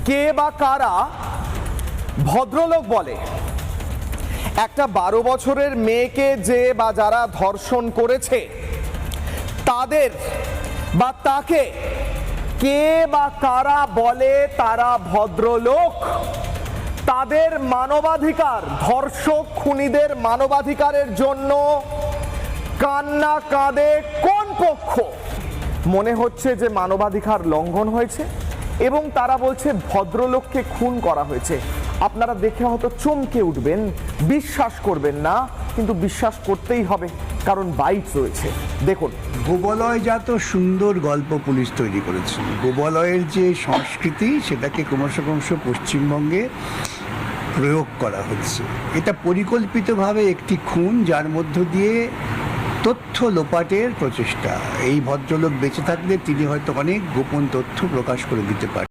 কে বা কারা ভদ্রলোক বলে? একটা 12 বছরের মেয়েকে যে বা যারা ধর্ষণ করেছে তাদের বা তাকে কে বা কারা বলে তারা ভদ্রলোক? তাদের মানবাধিকার, ধর্ষক খুনিদের মানবাধিকারের জন্য কান্না কাঁদে কোন পক্ষ? মনে হচ্ছে যে মানবাধিকার লঙ্ঘন হয়েছে এবং তারা বলছে ভদ্রলোককে খুন করা হয়েছে। আপনারা দেখে হয়তো চমকে উঠবেন, বিশ্বাস করবেন না, কিন্তু বিশ্বাস করতেই হবে, কারণ বাইট রয়েছে। দেখুন, গোবলয়জাত সুন্দর গল্প পুলিশ তৈরি করেছে। গোবলয়ের যে সংস্কৃতি সেটাকে ক্রমশ পশ্চিমবঙ্গে প্রয়োগ করা হচ্ছে। এটা পরিকল্পিতভাবে একটি খুন, যার মধ্য দিয়ে তথ্য লোপাটের প্রচেষ্টা। এই ভদ্রলোক বেঁচে থাকলে তিনি হয়তো অনেক গোপন তথ্য প্রকাশ করে দিতে পারেন।